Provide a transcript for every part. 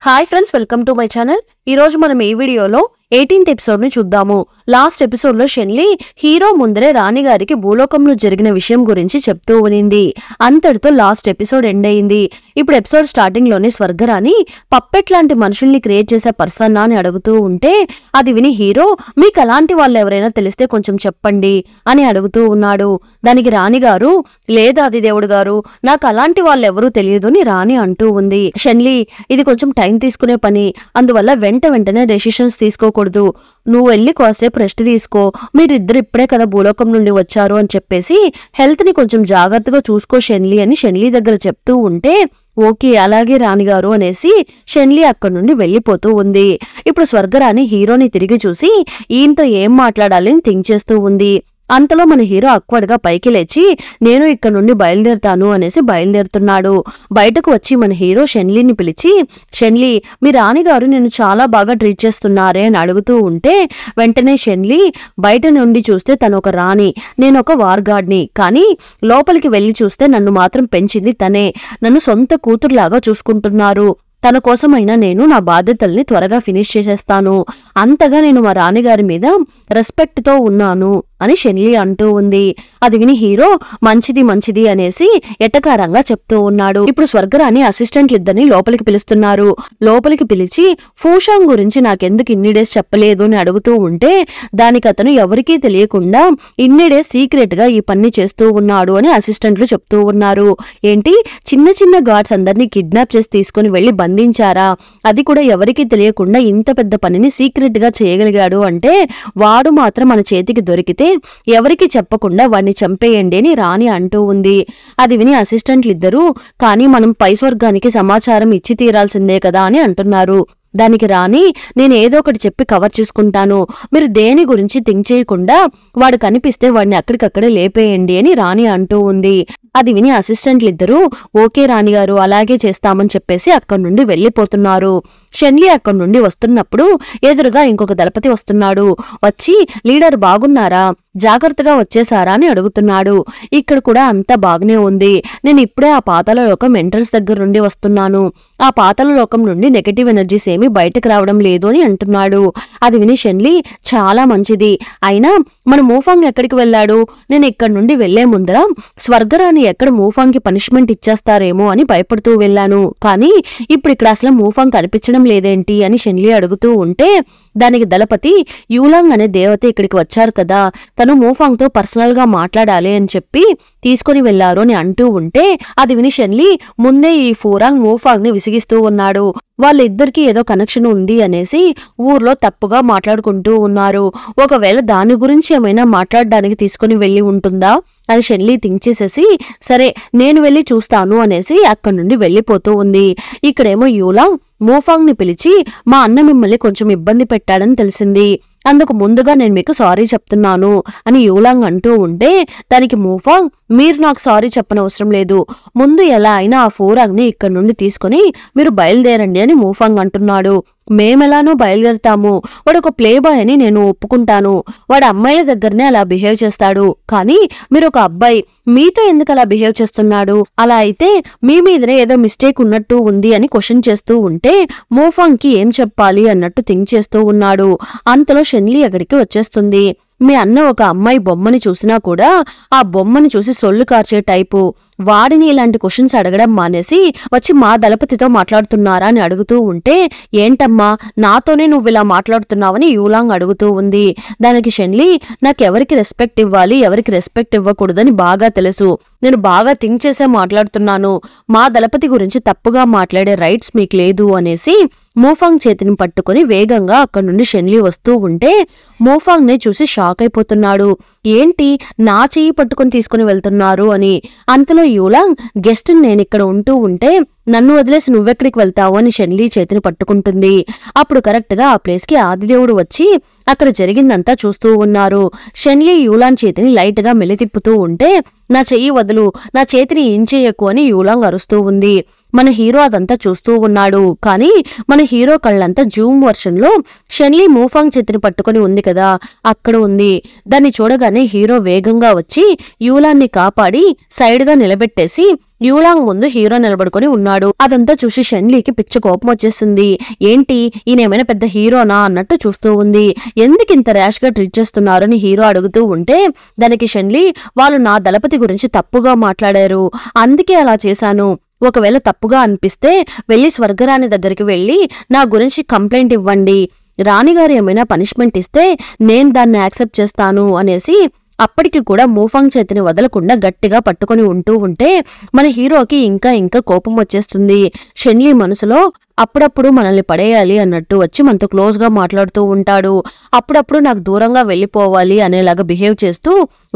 Hi friends, welcome to my channel. ఈ రోజు మనం ఈ వీడియోలో 18th ఎపిసోడ్ ని చూద్దాము. లాస్ట్ ఎపిసోడ్ లో షెన్లీ హీరో ముందరే రాణి గారికి భూలోకంలో జరిగిన విషయం గురించి చెప్తూ ఉనింది. అంతటితో లాస్ట్ ఎపిసోడ్ ఎండ్ అయింది. ఇప్పుడు ఎపిసోడ్ స్టార్టింగ్ లోనే స్వర్గరాణి పప్పెట్ లాంటి మనుషుల్ని క్రియేట్ చేసే పర్సన్ అని అడుగుతూ ఉంటే అది విని హీరో, మీకు అలాంటి వాళ్ళు ఎవరైనా తెలిస్తే కొంచెం చెప్పండి అని అడుగుతూ ఉన్నాడు. దానికి రాణి గారు, లేదా అది దేవుడు గారు, నాకు అలాంటి వాళ్ళు ఎవరూ తెలియదు అని రాణి అంటూ ఉంది. షెన్లీ, ఇది కొంచెం టైం తీసుకునే పని, అందువల్ల వెంటనే డెసిషన్స్ తీసుకోకూడదు. నువ్వు వెళ్ళి కాసేపు రెస్ట్ తీసుకో, మీరిద్దరు ఇప్పుడే కదా భూలోకం నుండి వచ్చారు అని చెప్పేసి హెల్త్ ని కొంచెం జాగ్రత్తగా చూసుకో షెన్లీ అని షెన్లీ దగ్గర చెప్తూ ఉంటే ఓకే అలాగే రాణిగారు అనేసి షెన్లీ అక్కడి నుండి వెళ్లిపోతూ ఉంది. ఇప్పుడు స్వర్గరాణి హీరోని తిరిగి చూసి ఈయనతో ఏం మాట్లాడాలి అని థింక్ చేస్తూ ఉంది. అంతలో మన హీరో అక్వర్డ్గా పైకి లేచి నేను ఇక్కడ నుండి బయలుదేరుతాను అనేసి బయలుదేరుతున్నాడు. బయటకు వచ్చి మన హీరో షెన్లీని పిలిచి, షెన్లీ, మీ రాణిగారు నేను చాలా బాగా ట్రీట్ చేస్తున్నారే అని అడుగుతూ ఉంటే వెంటనే షెన్లీ బయట నుండి చూస్తే తను ఒక రాణి, నేను ఒక వార్గాడ్ని, కానీ లోపలికి వెళ్లి చూస్తే నన్ను మాత్రం పెంచింది తనే, నన్ను సొంత కూతురులాగా చూసుకుంటున్నారు. తన కోసమైనా నేను నా బాధ్యతల్ని త్వరగా ఫినిష్ చేసేస్తాను. అంతగా నేను మా రాణిగారి మీద రెస్పెక్ట్తో ఉన్నాను అని షెన్లీ అంటూ ఉంది. అది విని హీరో మంచిది అనేసి ఎటకారంగా చెప్తూ ఉన్నాడు. ఇప్పుడు స్వర్గరాణి అసిస్టెంట్లిద్దరిని లోపలికి పిలుస్తున్నారు. లోపలికి పిలిచి ఫూషాంగ్ గురించి నాకెందుకు ఇన్ని డేస్ చెప్పలేదు అని అడుగుతూ ఉంటే దానికి అతను ఎవరికీ తెలియకుండా ఇన్ని డేస్ సీక్రెట్ గా ఈ పని చేస్తూ ఉన్నాడు అని అసిస్టెంట్లు చెప్తూ ఉన్నారు. ఏంటి, చిన్న గార్డ్స్ అందరినీ కిడ్నాప్ చేసి తీసుకుని వెళ్లి బంధించారా? అది కూడా ఎవరికీ తెలియకుండా ఇంత పెద్ద పనిని సీక్రెట్ గా చేయగలిగాడు అంటే వాడు మాత్రం మన చేతికి దొరికితే ఎవరికి చెప్పకుండా వాడిని చంపేయండి అని రాణి అంటూ ఉంది. అది విని అసిస్టెంట్లిద్దరూ కానీ మనం పై స్వర్గానికి సమాచారం ఇచ్చి తీరాల్సిందే కదా అని అంటున్నారు. దానికి రాణి, నేను ఏదో ఒకటి చెప్పి కవర్ చేసుకుంటాను, మీరు దేని గురించి థింక్ చేయకుండా వాడు కనిపిస్తే వాడిని అక్కడికక్కడే లేపేయండి అని రాణి అంటూ ఉంది. అది విని అసిస్టెంట్లిద్దరూ ఓకే రాణిగారు అలాగే చేస్తామని చెప్పేసి అక్కడి నుండి వెళ్లిపోతున్నారు. షెన్లీ అక్కడి నుండి వస్తున్నప్పుడు ఎదురుగా ఇంకొక దళపతి వస్తున్నాడు. వచ్చి లీడర్ బాగున్నారా, జాగ్రత్తగా వచ్చేసారా అని అడుగుతున్నాడు. ఇక్కడ కూడా అంతా బాగానే ఉంది, నేను ఇప్పుడే ఆ పాతాళ లోకం ఎంట్రన్స్ దగ్గర నుండి వస్తున్నాను, ఆ పాతాళ లోకం నుండి నెగటివ్ ఎనర్జీస్ ఏమీ బయటకు రావడం లేదు అని అంటున్నాడు. అది విని షెన్లీ, చాలా మంచిది, అయినా మన మూఫాంగ్ ఎక్కడికి వెళ్ళాడు? నేను ఇక్కడి నుండి వెళ్లే ముందర స్వర్గరాణి ఎక్కడ మూఫాంగ్ కి పనిష్మెంట్ ఇచ్చేస్తారేమో అని భయపడుతూ వెళ్ళాను, కానీ ఇప్పుడు ఇక్కడ అసలు మూఫాంగ్ కనిపించడం లేదేంటి అని షెన్లీ అడుగుతూ ఉంటే దానికి దళపతి, యూలాంగ్ అనే దేవత ఇక్కడికి వచ్చారు కదా, తను మూఫాంగ్ తో పర్సనల్ గా మాట్లాడాలి అని చెప్పి తీసుకుని వెళ్లారు అని అంటూ ఉంటే అది విని షెన్లీ ముందే ఈ ఫూరాంగ్ మూఫాంగ్ ని విసిగిస్తూ ఉన్నాడు. వాళ్ళిద్దరికీ ఏదో కనెక్షన్ ఉంది అనేసి ఊర్లో తప్పుగా మాట్లాడుకుంటూ ఉన్నారు. ఒకవేళ దాని గురించి ఏమైనా మాట్లాడడానికి తీసుకుని వెళ్లి ఉంటుందా అని షెన్లీ థింక్ చేసేసి సరే నేను వెళ్లి చూస్తాను అనేసి అక్కడి నుండి వెళ్లిపోతూ ఉంది. ఇక్కడేమో యూలాంగ్ మూఫాంగ్ ని పిలిచి మా అన్న మిమ్మల్ని కొంచెం ఇబ్బంది పెట్టాడని తెలిసింది, అందుకు ముందుగా నేను మీకు సారీ చెప్తున్నాను అని యూలాంగ్ అంటూ ఉంటే దానికి మూఫాంగ్, మీరు నాకు సారీ చెప్పనవసరం లేదు, ముందు ఎలా అయినా ఆ ఫూరాంగ్ ని ఇక్కడి నుండి తీసుకుని మీరు బయలుదేరండి అని మూఫాంగ్ అంటున్నాడు. మేమెలానో బయలుదేరుతాము, వాడు ఒక ప్లే బాయ్ అని నేను ఒప్పుకుంటాను, వాడు అమ్మాయిల దగ్గరనే అలా బిహేవ్ చేస్తాడు, కానీ మీరు ఒక అబ్బాయి, మీతో ఎందుకు అలా బిహేవ్ చేస్తున్నాడు? అలా అయితే మీ మీదనే ఏదో మిస్టేక్ ఉన్నట్టు ఉంది అని క్వశ్చన్ చేస్తూ ఉంటే మూఫాంగ్ కి ఏం చెప్పాలి అన్నట్టు థింక్ చేస్తూ ఉన్నాడు. అంతలో షెన్లీ అక్కడికి వచ్చేస్తుంది. మీ అన్న ఒక అమ్మాయి బొమ్మని చూసినా కూడా ఆ బొమ్మని చూసి సొల్లు కార్చే టైపు, వాడిని ఇలాంటి క్వశ్చన్స్ అడగడం మానేసి వచ్చి మా దళపతితో మాట్లాడుతున్నారా అని అడుగుతూ ఉంటే ఏంటమ్మా నాతోనే నువ్వు ఇలా మాట్లాడుతున్నావని యూలాంగ్ అడుగుతూ ఉంది. దానికి షెన్లీ, నాకెవరికి రెస్పెక్ట్ ఇవ్వాలి ఎవరికి రెస్పెక్ట్ ఇవ్వకూడదని బాగా తెలుసు, నేను బాగా థింక్ చేసే మాట్లాడుతున్నాను, మా దళపతి గురించి తప్పుగా మాట్లాడే రైట్స్ మీకు లేదు అనేసి మూఫాంగ్ చేతిని పట్టుకుని వేగంగా అక్కడి నుండి షెన్లీ వస్తూ ఉంటే మూఫాంగ్ నే చూసి షాక్ అయిపోతున్నాడు. ఏంటి నా చెయ్యి పట్టుకుని తీసుకుని వెళ్తున్నారు అని. అంతలో యూలాంగ్, గెస్ట్ నేనిక్కడ ఉంటూ ఉంటే నన్ను వదిలేసి నువ్వెక్కడికి వెళ్తావు అని షెన్లీ చేతిని పట్టుకుంటుంది. అప్పుడు కరెక్ట్ గా ఆ ప్లేస్ కి ఆదిదేవుడు వచ్చి అక్కడ జరిగిందంతా చూస్తూ ఉన్నారు. షెన్లీ యూలాంగ్ చేతిని లైట్ గా మెలితిప్పుతూ ఉంటే నా చెయ్యి వదులు, నా చేతిని ఏం చేయకు అని యూలాంగ్ అరుస్తూ ఉంది. మన హీరో అదంతా చూస్తూ ఉన్నాడు. కానీ మన హీరో కళ్ళంతా జూమ్ వర్షన్ లో షెన్లీ మూఫాంగ్ చేతిని పట్టుకొని ఉంది కదా, అక్కడ ఉంది. దాన్ని చూడగానే హీరో వేగంగా వచ్చి యూలాన్ని కాపాడి సైడ్ గా నిలబెట్టేసి యూలాంగ్ ముందు హీరో నిలబడుకొని ఉన్నాడు. అదంతా చూసి షెన్లీకి పిచ్చ కోపం వచ్చేసింది. ఏంటి ఈయనేమైనా పెద్ద హీరోనా అన్నట్టు చూస్తూ ఉంది. ఎందుకు ఇంత ర్యాష్ గా ట్రీట్ చేస్తున్నారని హీరో అడుగుతూ ఉంటే దానికి షెన్లీ, వాళ్ళు నా దళపతి గురించి తప్పుగా మాట్లాడారు, అందుకే అలా చేశాను. ఒకవేళ తప్పుగా అనిపిస్తే వెళ్లి స్వర్గరాణి దగ్గరికి వెళ్లి నా గురించి కంప్లైంట్ ఇవ్వండి. రాణిగారు ఏమైనా పనిష్మెంట్ ఇస్తే నేను దాన్ని యాక్సెప్ట్ చేస్తాను అనేసి అప్పటికి కూడా మూఫాంగ్ చేతిని వదలకుండా గట్టిగా పట్టుకొని ఉంటే మన హీరోకి ఇంకా ఇంకా కోపం వచ్చేస్తుంది. షెన్లీ మనసులో అప్పుడప్పుడు మనల్ని పడేయాలి అన్నట్టు వచ్చి మనతో క్లోజ్ గా మాట్లాడుతూ ఉంటాడు. అప్పుడప్పుడు నాకు దూరంగా వెళ్లిపోవాలి అనేలాగా బిహేవ్ చేస్తూ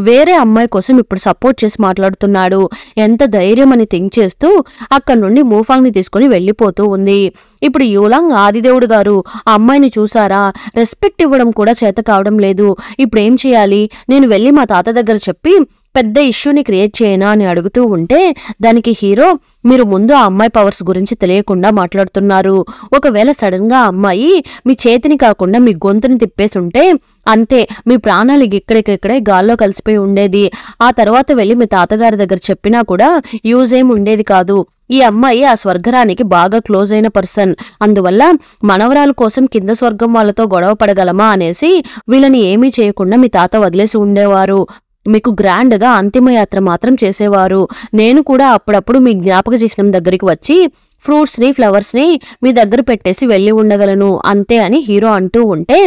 వేరే అమ్మాయి కోసం ఇప్పుడు సపోర్ట్ చేసి మాట్లాడుతున్నాడు. ఎంత ధైర్యం అని థింక్ చేస్తూ అక్కడి నుండి మూఫాంగ్ ని తీసుకుని వెళ్లిపోతూ ఉంది. ఇప్పుడు యూలాంగ్, ఆదిదేవుడు గారు ఆ అమ్మాయిని చూసారా, రెస్పెక్ట్ ఇవ్వడం కూడా చేత కావడం లేదు, ఇప్పుడేం చేయాలి, నేను వెళ్లి మా తాత దగ్గర చెప్పి పెద్ద ఇష్యూని క్రియేట్ చేయనా అని అడుగుతూ ఉంటే దానికి హీరో, మీరు ముందు ఆ అమ్మాయి పవర్స్ గురించి తెలియకుండా మాట్లాడుతున్నారు. ఒకవేళ సడన్ గా అమ్మాయి మీ చేతిని కాకుండా మీ గొంతుని తిప్పేసి ఉంటే అంతే, మీ ప్రాణాలు ఇక్కడికిక్కడే గాల్లో కలిసిపోయి ఉండేది. ఆ తర్వాత వెళ్లి మీ తాతగారి దగ్గర చెప్పినా కూడా యూజ్ ఏం ఉండేది కాదు. ఈ అమ్మాయి ఆ స్వర్గరానికి బాగా క్లోజ్ అయిన పర్సన్, అందువల్ల మనవరాల కోసం కింద స్వర్గం వాళ్ళతో గొడవ పడగలమా అనేసి వీళ్ళని ఏమీ చేయకుండా మీ తాత వదిలేసి ఉండేవారు. మీకు గ్రాండ్ గా అంతిమయాత్ర మాత్రం చేసేవారు. నేను కూడా అప్పుడప్పుడు మీ జ్ఞాపక చిహ్నం దగ్గరికి వచ్చి ఫ్రూట్స్ ని ఫ్లవర్స్ ని మీ దగ్గర పెట్టేసి వెళ్లి ఉండగలను అంతే అని హీరో అంటూ ఉంటే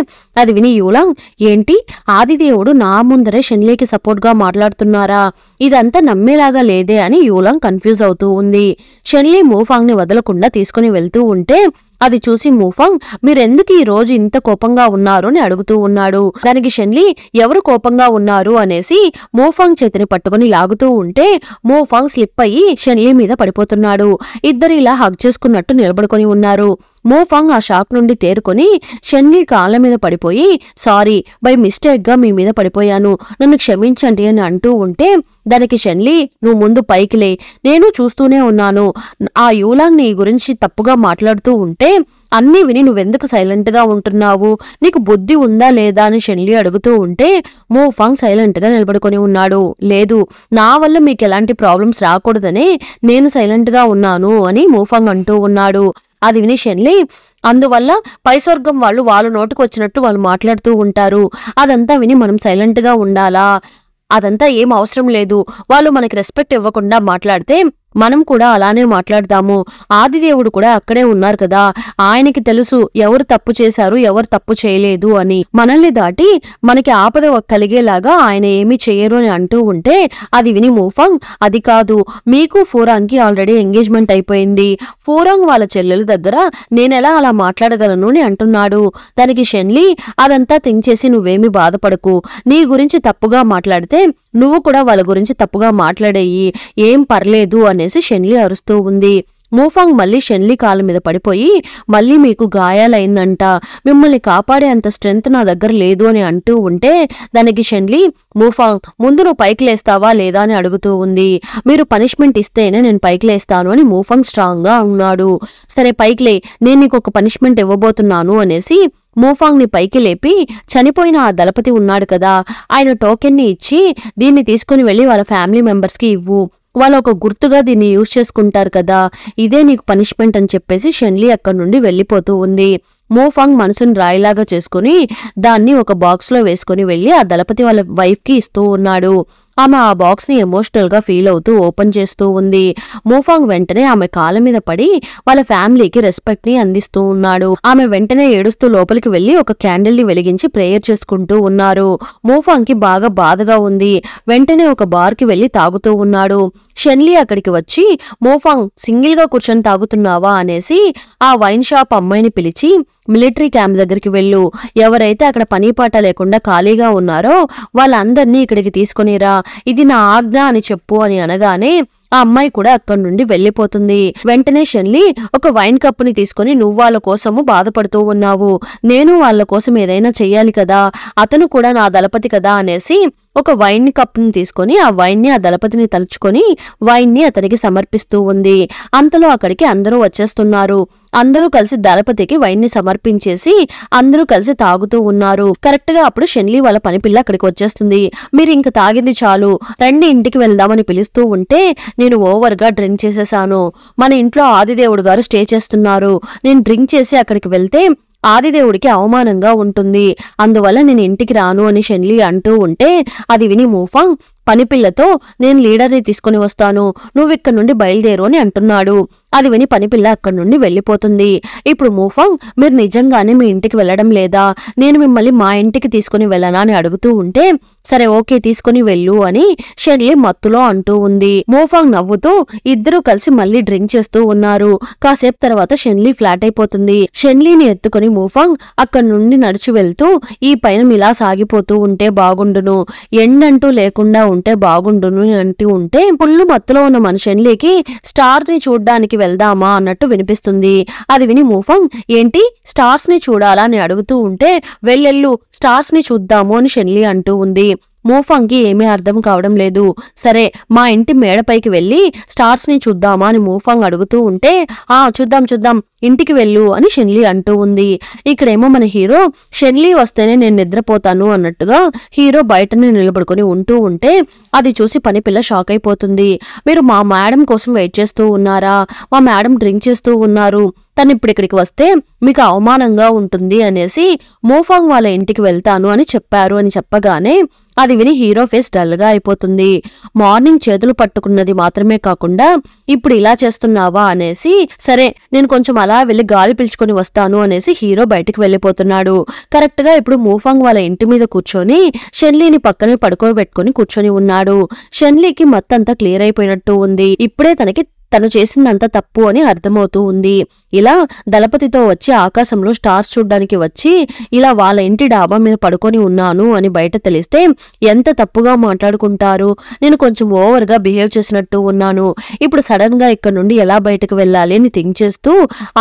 అది విని యూలాంగ్, ఏంటి ఆదిదేవుడు నా ముందరే షెన్లీకి సపోర్ట్ గా మాట్లాడుతున్నారా, ఇదంతా నమ్మేలాగా లేదే అని యూలాంగ్ కన్ఫ్యూజ్ అవుతూ ఉంది. షెన్లీ మూఫాంగ్ ని వదలకుండా తీసుకుని వెళ్తూ ఉంటే అది చూసి మూఫాంగ్, మీరెందుకు ఈ రోజు ఇంత కోపంగా ఉన్నారు అని అడుగుతూ ఉన్నాడు. దానికి షెన్లీ, ఎవరు కోపంగా ఉన్నారు అనేసి మూఫాంగ్ చేతిని పట్టుకుని లాగుతూ ఉంటే మూఫాంగ్ స్లిప్ అయ్యి షెన్లీ మీద పడిపోతున్నాడు. ఇద్దరు ఇలా హగ్ చేసుకున్నట్టు నిలబడుకొని ఉన్నారు. మూఫాంగ్ ఆ షాక్ నుండి తేరుకొని షెన్లీ కాళ్ళ మీద పడిపోయి, సారీ, బై మిస్టేక్ గా మీ మీద పడిపోయాను, నన్ను క్షమించండి అని అంటూ ఉంటే దానికి షెన్లీ, నువ్వు ముందు పైకిలే, నేను చూస్తూనే ఉన్నాను, ఆ యూలాంగ్ నీ గురించి తప్పుగా మాట్లాడుతూ ఉంటే అన్నీ విని నువ్వెందుకు సైలెంట్ గా ఉంటున్నావు, నీకు బుద్ధి ఉందా లేదా అని షెన్లీ అడుగుతూ ఉంటే మూఫాంగ్ సైలెంట్ గా నిలబడుకొని ఉన్నాడు. లేదు, నా వల్ల మీకు ఎలాంటి ప్రాబ్లమ్స్ రాకూడదని నేను సైలెంట్ గా ఉన్నాను అని మూఫాంగ్ అంటూ ఉన్నాడు. అది విని షెన్లీ, అందువల్ల పైస్వర్గం వాళ్ళు నోటుకు వచ్చినట్టు వాళ్ళు మాట్లాడుతూ ఉంటారు, అదంతా విని మనం సైలెంట్ గా ఉండాలా, అదంతా ఏం అవసరం లేదు, వాళ్ళు మనకి రెస్పెక్ట్ ఇవ్వకుండా మాట్లాడితే మనం కూడా అలానే మాట్లాడదాము. ఆదిదేవుడు కూడా అక్కడే ఉన్నారు కదా, ఆయనకి తెలుసు ఎవరు తప్పు చేశారు ఎవరు తప్పు చేయలేదు అని. మనల్ని దాటి మనకి ఆపద కలిగేలాగా ఆయన ఏమీ చెయ్యరు అని అంటూ ఉంటే అది విని మూఫాంగ్, అది కాదు, మీకు ఫూరాంగ్ కి ఆల్రెడీ ఎంగేజ్మెంట్ అయిపోయింది, ఫూరాంగ్ వాళ్ళ చెల్లెల దగ్గర నేనెలా అలా మాట్లాడగలను అని అంటున్నాడు. దానికి షెన్లీ, అదంతా థింక్ చేసి నువ్వేమీ బాధపడకు, నీ గురించి తప్పుగా మాట్లాడితే నువ్వు కూడా వాళ్ళ గురించి తప్పుగా మాట్లాడేయి, ఏం పర్లేదు అనేసి షెన్లీ అరుస్తూ ఉంది. మూఫాంగ్ మళ్ళీ షెన్లీ కాళ్ళ మీద పడిపోయి, మళ్ళీ మీకు గాయాలైందంట, మిమ్మల్ని కాపాడే అంత స్ట్రెంత్ నా దగ్గర లేదు అని అంటూ ఉంటే దానికి షెన్లీ, మూఫాంగ్ ముందు నువ్వు పైకి లేస్తావా లేదా అని అడుగుతూ ఉంది. మీరు పనిష్మెంట్ ఇస్తేనే నేను పైకి లేస్తాను అని మూఫాంగ్ స్ట్రాంగ్ గా ఉన్నాడు. సరే పైకిలే, నేను నీకు ఒక పనిష్మెంట్ ఇవ్వబోతున్నాను అనేసి మూఫాంగ్ ని పైకి లేపి చనిపోయిన ఆ దళపతి ఉన్నాడు కదా, ఆయన టోకెన్ ని ఇచ్చి దీన్ని తీసుకుని వెళ్లి వాళ్ళ ఫ్యామిలీ మెంబర్స్ కి ఇవ్వు, వాళ్ళు ఒక గుర్తుగా దీన్ని యూజ్ చేసుకుంటారు కదా, ఇదే నీకు పనిష్మెంట్ అని చెప్పేసి షెన్లీ అక్కడి నుండి వెళ్లిపోతూ ఉంది. మూఫాంగ్ మనసుని రాయిలాగా చేసుకుని దాన్ని ఒక బాక్స్ లో వేసుకుని వెళ్లి ఆ దళపతి వాళ్ళ వైఫ్ కి ఇస్తూ ఉన్నాడు. ఆమె ఆ బాక్స్ ని ఎమోషనల్ గా ఫీల్ అవుతూ ఓపెన్ చేస్తూ ఉంది. మూఫాంగ్ వెంటనే ఆమె కాళ్ళ మీద పడి వాళ్ళ ఫ్యామిలీకి రెస్పెక్ట్ ని అందిస్తూ ఉన్నాడు. ఆమె వెంటనే ఏడుస్తూ లోపలికి వెళ్లి ఒక క్యాండిల్ ని వెలిగించి ప్రేయర్ చేసుకుంటూ ఉన్నారు. మూఫాంగ్ కి బాగా బాధగా ఉంది. వెంటనే ఒక బార్ కి వెళ్లి తాగుతూ ఉన్నాడు. షెన్లీ అక్కడికి వచ్చి, మూఫాంగ్ సింగిల్ గా కూర్చొని తాగుతున్నావా అనేసి ఆ వైన్ షాప్ అమ్మాయిని పిలిచి, మిలిటరీ క్యాంప్ దగ్గరికి వెళ్ళు, ఎవరైతే అక్కడ పనిపాట లేకుండా ఖాళీగా ఉన్నారో వాళ్ళందర్నీ ఇక్కడికి తీసుకునిరా, ఇది నా ఆజ్ఞ అని చెప్పు అని అనగానే ఆ అమ్మాయి కూడా అక్కడి నుండి వెళ్లిపోతుంది. వెంటనే షెన్లీ ఒక వైన్ కప్పుని తీసుకుని, నువ్వు వాళ్ళ కోసము బాధపడుతూ ఉన్నావు, నేను వాళ్ళ కోసం ఏదైనా చెయ్యాలి కదా, అతను కూడా నా దళపతి కదా అనేసి ఒక వైన్ కప్ని తీసుకొని ఆ వైన్ని ఆ దళపతిని తలుచుకొని వైన్ని అతనికి సమర్పిస్తూ ఉంది. అంతలో అక్కడికి అందరూ వచ్చేస్తున్నారు. అందరూ కలిసి దళపతికి వైన్ని సమర్పించేసి అందరూ కలిసి తాగుతూ ఉన్నారు. కరెక్ట్ గా అప్పుడు షెన్లీ వాళ్ళ పనిపిల్ల అక్కడికి వచ్చేస్తుంది. మీరు ఇంక తాగింది చాలు, రండి ఇంటికి వెళ్దామని పిలుస్తూ ఉంటే, నేను ఓవర్ గా డ్రింక్ చేసేసాను, మన ఇంట్లో ఆదిదేవుడు గారు స్టే చేస్తున్నారు, నేను డ్రింక్ చేసి అక్కడికి వెళ్తే ఆదిదేవుడికి అవమానంగా ఉంటుంది, అందువల్ల నేను ఇంటికి రాను అని షెన్లీ అంటూ ఉంటే, అది విని మూఫాంగ్ పనిపిల్లతో నేను లీడర్ని తీసుకుని వస్తాను, నువ్విక్కడి నుండి బయలుదేరు అని అంటున్నాడు. అది విని పనిపిల్ల అక్కడి నుండి వెళ్లిపోతుంది. ఇప్పుడు మూఫాంగ్, మీరు నిజంగానే మీ ఇంటికి వెళ్లడం లేదా, నేను మిమ్మల్ని మా ఇంటికి తీసుకుని వెళ్ళనా అని అడుగుతూ ఉంటే, సరే ఓకే తీసుకుని వెళ్ళు అని షెన్లీ మత్తులో అంటూ ఉంది. మూఫాంగ్ నవ్వుతూ ఇద్దరూ కలిసి మళ్ళీ డ్రింక్ చేస్తూ ఉన్నారు. కాసేపు తర్వాత షెన్లీ ఫ్లాట్ అయిపోతుంది. షెన్లీని ఎత్తుకుని మూఫాంగ్ అక్కడి నుండి నడిచి వెళ్తూ, ఈ పైన ఇలా సాగిపోతూ ఉంటే బాగుండును, ఎండంటూ లేకుండా ఉంటే బాగుండును అంటూ ఉంటే, పుల్లు మత్తులో ఉన్న మన షెన్లీకి స్టార్స్ ని చూడ్డానికి వెళ్దామా అన్నట్టు వినిపిస్తుంది. అది విని మూఫాంగ్, ఏంటి స్టార్స్ ని చూడాలా అని అడుగుతూ ఉంటే, వెళ్ళు స్టార్స్ ని చూద్దాము అని షెన్లీ అంటూ ఉంది. మూఫాంగ్కి ఏమీ అర్థం కావడం లేదు. సరే మా ఇంటి మేడపైకి వెళ్లి స్టార్స్ ని చూద్దామా అని మూఫాంగ్ అడుగుతూ ఉంటే, చూద్దాం ఇంటికి వెళ్ళు అని షెన్లీ అంటూ ఉంది. ఇక్కడేమో మన హీరో షెన్లీ వస్తేనే నేను నిద్రపోతాను అన్నట్టుగా హీరో బయటనే నిలబడుకుని ఉంటూ ఉంటే, అది చూసి పనిపిల్ల షాక్ అయిపోతుంది. మీరు మా మేడం కోసం వెయిట్ చేస్తూ ఉన్నారా, మా మేడం డ్రింక్ చేస్తూ ఉన్నారు, తను ఇప్పుడు ఇక్కడికి వస్తే మీకు అవమానంగా ఉంటుంది అనేసి మూఫాంగ్ వాళ్ళ ఇంటికి వెళ్తాను అని చెప్పారు అని చెప్పగానే అది విని హీరో ఫేస్ డల్ గా అయిపోతుంది. మార్నింగ్ చేతులు పట్టుకున్నది మాత్రమే కాకుండా ఇప్పుడు ఇలా చేస్తున్నావా అనేసి, సరే నేను కొంచెం అలా వెళ్లి గాలి పిలుచుకొని వస్తాను అనేసి హీరో బయటికి వెళ్లిపోతున్నాడు. కరెక్ట్ గా ఇప్పుడు మూఫాంగ్ వాళ్ళ ఇంటి మీద కూర్చొని షెన్లీని పక్కనే పడుకోబెట్టుకుని కూర్చొని ఉన్నాడు. షెన్లీకి మత్తంతా క్లియర్ అయిపోయినట్టు ఉంది. ఇప్పుడే తను చేసిందంత తప్పు అని అర్థమవుతూ ఉంది. ఇలా దళపతితో వచ్చి ఆకాశంలో స్టార్స్ చూడ్డానికి వచ్చి ఇలా వాళ్ళ ఇంటి డాబా మీద పడుకొని ఉన్నాను అని బయట తెలిస్తే ఎంత తప్పుగా మాట్లాడుకుంటారు, నేను కొంచెం ఓవర్ గా బిహేవ్ చేసినట్టు ఉన్నాను, ఇప్పుడు సడన్ గా ఇక్కడ నుండి ఎలా బయటకు వెళ్ళాలి అని థింక్ చేస్తూ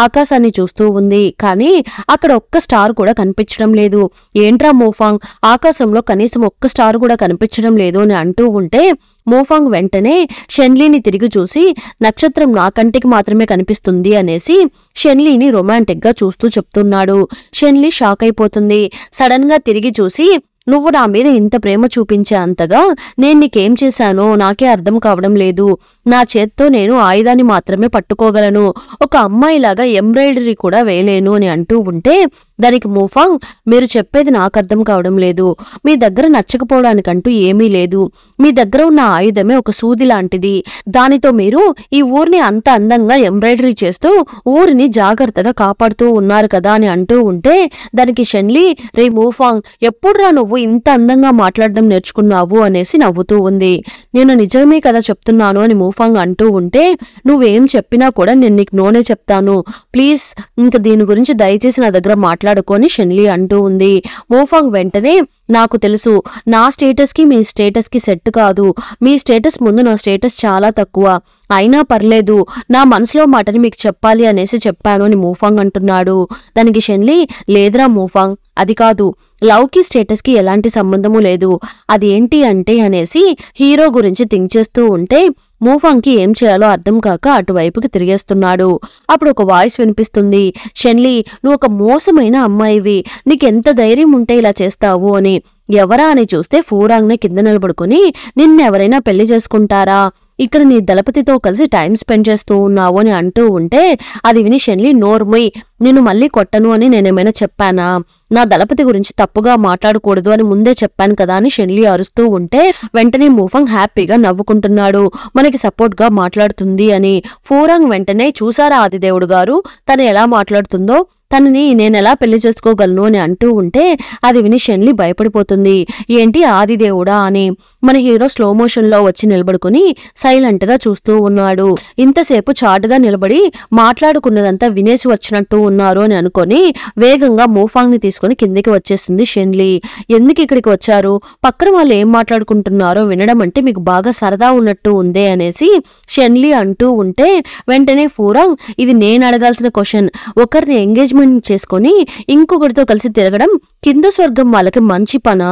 ఆకాశాన్ని చూస్తూ ఉంది. కానీ అక్కడ ఒక్క స్టార్ కూడా కనిపించడం లేదు. ఏంట్రా మూఫాంగ్, ఆకాశంలో కనీసం ఒక్క స్టార్ కూడా కనిపించడం లేదు అని అంటూ ఉంటే, మూఫాంగ్ వెంటనే షెన్లీని తిరిగి చూసి, నక్షత్రం నా కంటికి మాత్రమే కనిపిస్తుంది అనేసి షెన్లీని రొమాంటిక్ గా చూస్తూ చెప్తున్నాడు. షెన్లీ షాక్ అయిపోతుంది. సడన్ గా తిరిగి చూసి, నువ్వు నా మీద ఇంత ప్రేమ చూపించే అంతగా నేను నీకేం చేశానో నాకే అర్థం కావడం లేదు, నా చేత్తో నేను ఆయుధాన్ని మాత్రమే పట్టుకోగలను, ఒక అమ్మాయిలాగా ఎంబ్రాయిడరీ కూడా వేయలేను అని అంటూ ఉంటే, దానికి మూఫాంగ్, మీరు చెప్పేది నాకు అర్థం కావడం లేదు, మీ దగ్గర నచ్చకపోవడానికంటూ ఏమీ లేదు, మీ దగ్గర ఉన్న ఆయుధమే ఒక సూది లాంటిది, దానితో మీరు ఈ ఊరిని అంత అందంగా ఎంబ్రాయిడరీ చేస్తూ ఊరిని జాగ్రత్తగా కాపాడుతూ ఉన్నారు కదా అని అంటూ ఉంటే, దానికి షెన్లీ, రే మూఫాంగ్, ఎప్పుడురా నువ్వు ఇంత అందంగా మాట్లాడడం నేర్చుకున్నావు అనేసి నవ్వుతూ ఉంది. నేను నిజమే కదా చెప్తున్నాను అని మూఫాంగ్ అంటూ ఉంటే, నువ్వేం చెప్పినా కూడా నేను నీకు నోనే చెప్తాను, ప్లీజ్ ఇంక దీని గురించి దయచేసి నా దగ్గర మాట్లాడుకొని షెన్లీ అంటూ ఉంది. మూఫాంగ్ వెంటనే, నాకు తెలుసు నా స్టేటస్ కి మీ స్టేటస్ కి సెట్ కాదు, మీ స్టేటస్ ముందు నా స్టేటస్ చాలా తక్కువ, అయినా పర్లేదు నా మనసులో మాటని మీకు చెప్పాలి అనేసి చెప్పాను అని మూఫాంగ్ అంటున్నాడు. దానికి షెన్లీ, లేదురా మూఫాంగ్, అది కాదు, లవ్ కి స్టేటస్ కి ఎలాంటి సంబంధము లేదు, అది ఏంటి అంటే అనేసి హీరో గురించి థింక్ చేస్తూ ఉంటే, మూఫాంగ్ కి ఏం చేయాలో అర్థం కాక అటువైపుకి తిరిగేస్తున్నాడు. అప్పుడు ఒక వాయిస్ వినిపిస్తుంది, షెన్లీ, నువ్వు ఒక మోసమైన అమ్మాయివి, నీకెంత ధైర్యం ఉంటే ఇలా చేస్తావు అని. ఎవరా అని చూస్తే ఫూరాంగ్నే కింద నిలబడుకుని, నిన్నెవరైనా పెళ్లి చేసుకుంటారా, ఇక్కడ నీ దళపతితో కలిసి టైం స్పెండ్ చేస్తూ ఉన్నావు అని అంటూ ఉంటే, అది విని షెన్లీ, నోర్ముయ్, నిన్ను మళ్ళీ కొట్టను అని నేనేమైనా చెప్పానా, నా దళపతి గురించి తప్పుగా మాట్లాడకూడదు అని ముందే చెప్పాను కదా అని షెన్లీ అరుస్తూ ఉంటే, వెంటనే మూఫాంగ్ హ్యాపీగా నవ్వుకుంటున్నాడు, మనకి సపోర్ట్ గా మాట్లాడుతుంది అని. ఫూరాంగ్ వెంటనే, చూసారా ఆదిదేవుడు గారు తను ఎలా మాట్లాడుతుందో, తనని నేనెలా పెళ్లి చేసుకోగలను అని అంటూ ఉంటే అది విని షెన్లీ భయపడిపోతుంది. ఏంటి ఆదిదేవుడా అని. మన హీరో స్లో మోషన్ లో వచ్చి నిలబడుకుని సైలెంట్ గా చూస్తూ ఉన్నాడు. ఇంతసేపు చాటుగా నిలబడి మాట్లాడుకున్నదంతా వినేసి వచ్చినట్టు ఉన్నారు అని అనుకొని వేగంగా మోఫాంగ్ ని తీసుకుని కిందికి వచ్చేస్తుంది షెన్లీ. ఎందుకు ఇక్కడికి వచ్చారు? పక్కన వాళ్ళు ఏం మాట్లాడుకుంటున్నారో వినడం అంటే మీకు బాగా సరదా ఉన్నట్టు ఉందే అనేసి షెన్లీ అంటూ ఉంటే వెంటనే ఫూరాంగ్, ఇది నేను అడగాల్సిన క్వశ్చన్. ఒకరిని ఎంగేజ్మెంట్ చేసుకుని ఇంకొకరితో కలిసి తిరగడం కింద స్వర్గం వాళ్ళకి మంచి పనా?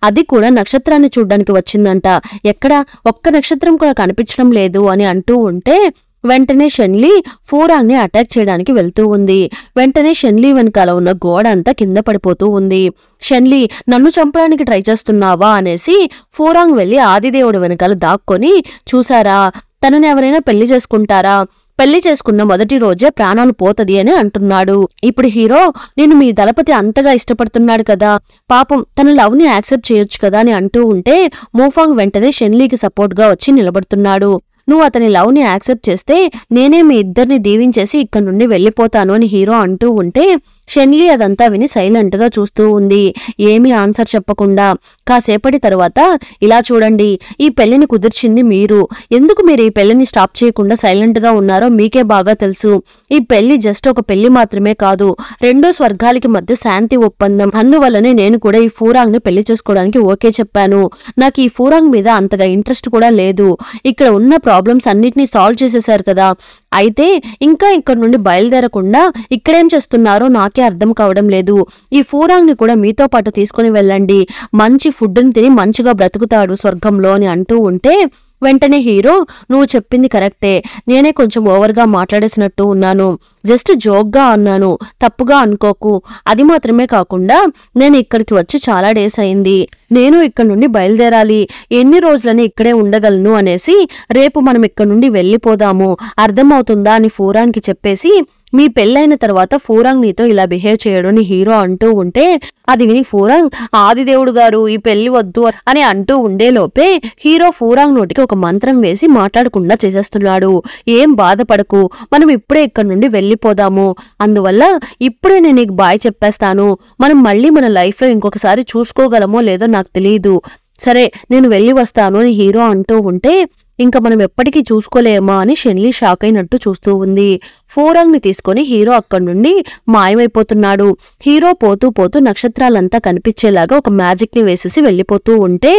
అది కూడా నక్షత్రాన్ని చూడ్డానికి వచ్చిందంట. ఎక్కడ ఒక్క నక్షత్రం కూడా కనిపించడం లేదు అని అంటూ ఉంటే వెంటనే షెన్లీ ఫూరాంగ్ ని అటాక్ చేయడానికి వెళ్తూ ఉంది. వెంటనే షెన్లీ వెనకాల ఉన్న గోడ అంతా కింద పడిపోతూ ఉంది. షెన్లీ, నన్ను చంపడానికి ట్రై చేస్తున్నావా అనేసి ఫూరాంగ్ వెళ్లి ఆదిదేవుడు వెనకాల దాక్కొని, చూసారా తనని ఎవరైనా పెళ్లి చేసుకుంటారా? పెళ్లి చేసుకున్న మొదటి రోజే ప్రాణాలు పోతది అని అంటున్నాడు. ఇప్పుడు హీరో, నేను మీ దళపతి అంతగా ఇష్టపడుతున్నాడు కదా, పాపం తన లవ్ ని యాక్సెప్ట్ చేయొచ్చు కదా అని అంటూ ఉంటే మోఫాంగ్ వెంటనే షెన్లీకి సపోర్ట్ గా వచ్చి నిలబడుతున్నాడు. నువ్వు అతని లవ్ ని యాక్సెప్ట్ చేస్తే నేనే మీ ఇద్దరిని దీవించేసి ఇక్కడ నుండి వెళ్లిపోతాను అని హీరో అంటూ ఉంటే షెన్లీ అదంతా విని సైలెంట్ గా చూస్తూ ఉంది, ఏమీ ఆన్సర్ చెప్పకుండా. కాసేపటి తరువాత, ఇలా చూడండి, ఈ పెళ్లిని కుదిర్చింది మీరు. ఎందుకు మీరు ఈ పెళ్లిని స్టాప్ చేయకుండా సైలెంట్ గా ఉన్నారో మీకే బాగా తెలుసు. ఈ పెళ్లి జస్ట్ ఒక పెళ్లి మాత్రమే కాదు, రెండో స్వర్గాలకి మధ్య శాంతి ఒప్పందం. అందువల్లనే నేను కూడా ఈ ఫూరాంగ్ ని పెళ్లి చేసుకోవడానికి ఓకే చెప్పాను. నాకు ఈ ఫూరాంగ్ మీద అంతగా ఇంట్రెస్ట్ కూడా లేదు. ఇక్కడ ఉన్న ప్రాబ్లమ్స్ అన్నిటినీ సాల్వ్ చేసేశారు కదా, అయితే ఇంకా ఇక్కడ నుండి బయలుదేరకుండా ఇక్కడేం చేస్తున్నారో నాకే అర్థం కావడం లేదు. ఈ ఫూరాంగ్ ని కూడా మీతో పాటు తీసుకుని వెళ్ళండి. మంచి ఫుడ్ ని తిని మంచిగా బ్రతుకుతాడు స్వర్గంలో అని అంటూ ఉంటే వెంటనే హీరో, నువ్వు చెప్పింది కరెక్టే, నేనే కొంచెం ఓవర్గా మాట్లాడేసినట్టు ఉన్నాను. జస్ట్ జోక్గా అన్నాను, తప్పుగా అనుకోకు. అది మాత్రమే కాకుండా నేను ఇక్కడికి వచ్చి చాలా డేస్ అయింది. నేను ఇక్కడ నుండి బయలుదేరాలి. ఎన్ని రోజులని ఇక్కడే ఉండగలను అనేసి రేపు మనం ఇక్కడ నుండి వెళ్ళిపోదాము, అర్థమవుతుందా అని ఫూరాంగ్కి చెప్పేసి మీ పెళ్ళైన తర్వాత ఫూరాంగ్ నీతో ఇలా బిహేవ్ చేయడు అని హీరో అంటూ ఉంటే అది విని ఫూరాంగ్, ఆదిదేవుడు గారు ఈ పెళ్లి వద్దు అని అంటూ ఉండేలోపే హీరో ఫూరాంగ్ నోటికి ఒక మంత్రం వేసి మాట్లాడకుండా చేసేస్తున్నాడు. ఏం బాధపడకు, మనం ఇప్పుడే ఇక్కడ నుండి వెళ్ళిపోదాము. అందువల్ల ఇప్పుడే నేను నీకు బాయ్ చెప్పేస్తాను. మనం మళ్ళీ మన లైఫ్ లో ఇంకొకసారి చూసుకోగలమో లేదో నాకు తెలియదు. సరే నేను వెళ్ళి వస్తాను అని హీరో అంటూ ఉంటే ఇంకా మనం ఎప్పటికీ చూసుకోలేమా అని షెన్లీ షాక్ అయినట్టు చూస్తూ ఉంది. ఫూరాంగ్ ని తీసుకుని హీరో అక్కడి నుండి మాయమైపోతున్నాడు. హీరో పోతూ పోతూ నక్షత్రాలంతా కనిపించేలాగా ఒక మ్యాజిక్ ని వేసేసి వెళ్ళిపోతూ ఉంటే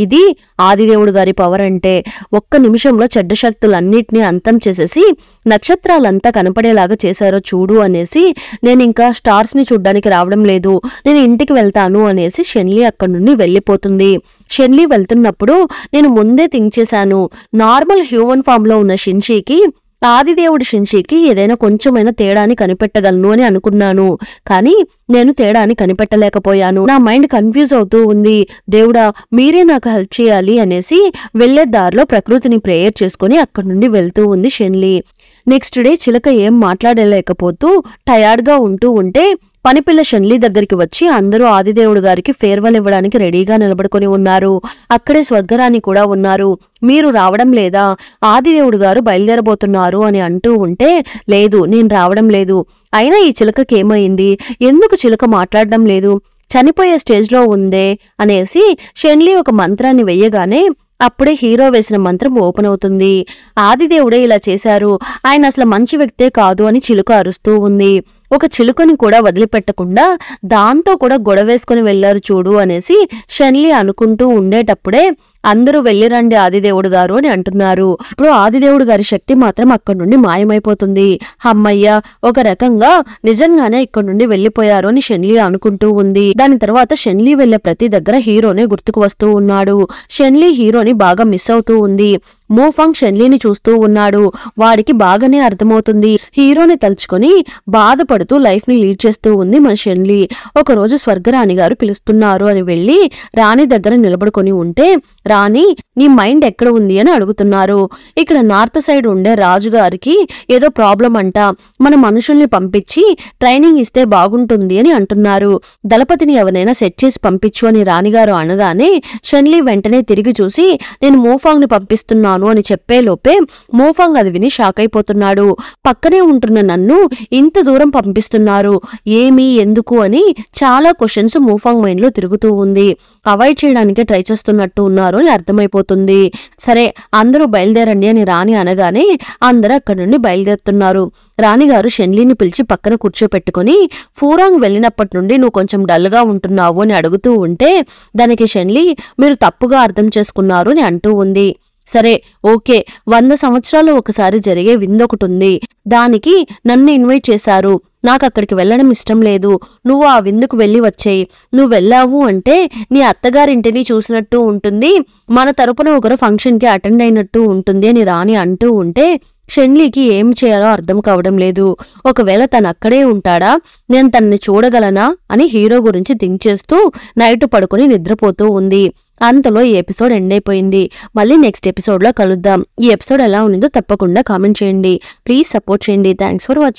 ఇది ఆదిదేవుడు గారి పవర్ అంటే. ఒక్క నిమిషంలో చెడ్డ శక్తులన్నిటినీ అంతం చేసేసి నక్షత్రాలంతా కనపడేలాగా చేశారో చూడు అనేసి, నేను ఇంకా స్టార్స్ ని చూడ్డానికి రావడం లేదు, నేను ఇంటికి వెళ్తాను అనేసి షెన్లీ అక్కడి నుండి వెళ్ళిపోతుంది. షెన్లీ వెళ్తున్నప్పుడు నేను ముందే థింక్ చేశాను, నార్మల్ హ్యూమన్ ఫామ్ లో ఉన్న షిన్షీకి ఆదిదేవుడి షిన్షీకి ఏదైనా కొంచెమైనా తేడాని కనిపెట్టగలను అని అనుకున్నాను. కానీ నేను తేడాని కనిపెట్టలేకపోయాను. నా మైండ్ కన్ఫ్యూజ్ అవుతూ ఉంది. దేవుడా మీరే నాకు హెల్ప్ చేయాలి అనేసి వెళ్లే దారిలో ప్రకృతిని ప్రేయర్ చేసుకుని అక్కడి నుండి వెళ్తూ ఉంది షెన్లీ. నెక్స్ట్ డే చిలక ఏం మాట్లాడలేకపోతూ టయర్డ్ గా ఉంటూ ఉంటే పనిపిల్ల షెన్లీ దగ్గరికి వచ్చి అందరూ ఆదిదేవుడు గారికి ఫేర్వెల్ ఇవ్వడానికి రెడీగా నిలబడుకొని ఉన్నారు. అక్కడే స్వర్గరాణి కూడా ఉన్నారు. మీరు రావడం లేదా? ఆదిదేవుడు గారు బయలుదేరబోతున్నారు అని అంటూ ఉంటే లేదు నేను రావడం లేదు. అయినా ఈ చిలకకేమైంది? ఎందుకు చిలక మాట్లాడడం లేదు? చనిపోయే స్టేజ్లో ఉందే అనేసి షెన్లీ ఒక మంత్రాన్ని వెయ్యగానే అప్పుడే హీరో వేసిన మంత్రం ఓపెన్ అవుతుంది. ఆదిదేవుడే ఇలా చేశారు, ఆయన అసలు మంచి వ్యక్తే కాదు అని చిలుక అరుస్తూ ఉంది. ఒక చిలుకని కూడా వదిలిపెట్టకుండా దాంతో కూడా గొడవేసుకుని వెళ్లారు చూడు అనేసి షెన్లీ అనుకుంటూ ఉండేటప్పుడే అందరూ వెళ్ళిరండి ఆదిదేవుడు గారు అని అంటున్నారు. ఇప్పుడు ఆదిదేవుడు గారి శక్తి మాత్రం అక్కడి నుండి మాయమైపోతుంది. అమ్మయ్య, ఒక రకంగా నిజంగానే ఇక్కడి నుండి వెళ్లిపోయారు అని షెన్లీ అనుకుంటూ ఉంది. దాని తర్వాత షెన్లీ వెళ్లే ప్రతి దగ్గర హీరోనే గుర్తుకు వస్తూ ఉన్నాడు. షెన్లీ హీరోని బాగా మిస్ అవుతూ ఉంది. మోఫాంగ్ షెన్లీని చూస్తూ ఉన్నాడు. వాడికి బాగానే అర్థమవుతుంది. హీరోని తలుచుకొని బాధపడుతూ లైఫ్ ని లీడ్ చేస్తూ ఉంది మన షెన్లీ. ఒకరోజు స్వర్గరాణి గారు పిలుస్తున్నారు అని వెళ్లి రాణి దగ్గర నిలబడుకొని ఉంటే రాణి నీ మైండ్ ఎక్కడ ఉంది అని అడుగుతున్నారు. ఇక్కడ నార్త్ సైడ్ ఉండే రాజుగారికి ఏదో ప్రాబ్లం అంట, మన మనుషుల్ని పంపించి ట్రైనింగ్ ఇస్తే బాగుంటుంది అని అంటున్నారు. దళపతిని ఎవరైనా సెట్ చేసి పంపించు అని రాణిగారు అనగానే షెన్లీ వెంటనే తిరిగి చూసి నేను మోఫాంగ్ ని పంపిస్తున్నాను అని చెప్పేలోపే మోఫాంగ్ అది విని షాక్ అయిపోతున్నాడు. పక్కనే ఉంటున్న నన్ను ఇంత దూరం పంపిస్తున్నారు, ఏమి ఎందుకు అని చాలా క్వశ్చన్స్ మోఫాంగ్ మైండ్ లో తిరుగుతూ ఉంది. అవాయిడ్ చేయడానికి ట్రై చేస్తున్నట్టు ఉన్నారు అని అర్థమైపోతుంది. సరే అందరూ బయలుదేరండి అని రాణి అనగానే అందరూ అక్కడి నుండి బయలుదేరుతున్నారు. రాణిగారు షెన్లీని పిలిచి పక్కన కూర్చోపెట్టుకుని ఫూరాంగ్ వెళ్ళినప్పటి నుండి నువ్వు కొంచెం డల్ గా ఉంటున్నావు అని అడుగుతూ ఉంటే దానికి షెన్లీ మీరు తప్పుగా అర్థం చేసుకున్నారు అని అంటూ ఉంది. సరే ఓకే, 100 సంవత్సరాలు ఒకసారి జరిగే విందొకటుంది, దానికి నన్ను ఇన్వైట్ చేశారు, నాకు అక్కడికి వెళ్ళడం ఇష్టం లేదు, నువ్వు ఆ విందుకు వెళ్ళి వచ్చేయి, నువ్వు వెళ్ళావు అంటే నీ అత్తగారింటిని చూసినట్టు ఉంటుంది, మన తరపున ఒకరు ఫంక్షన్కి అటెండ్ అయినట్టు ఉంటుంది అని రాణి అంటూ ఉంటే షెన్లీకి ఏం చేయాలో అర్థం కావడం లేదు. ఒకవేళ తను అక్కడే ఉంటాడా, నేను తనని చూడగలనా అని హీరో గురించి థింక్ చేస్తూ నైట్ పడుకుని నిద్రపోతూ ఉంది. అంతలో ఈ ఎపిసోడ్ ఎండ్ అయిపోయింది. మళ్ళీ నెక్స్ట్ ఎపిసోడ్ లో కలుద్దాం. ఈ ఎపిసోడ్ ఎలా ఉందో తప్పకుండా కామెంట్ చేయండి. ప్లీజ్ సపోర్ట్ చేయండి. Thanks for watching.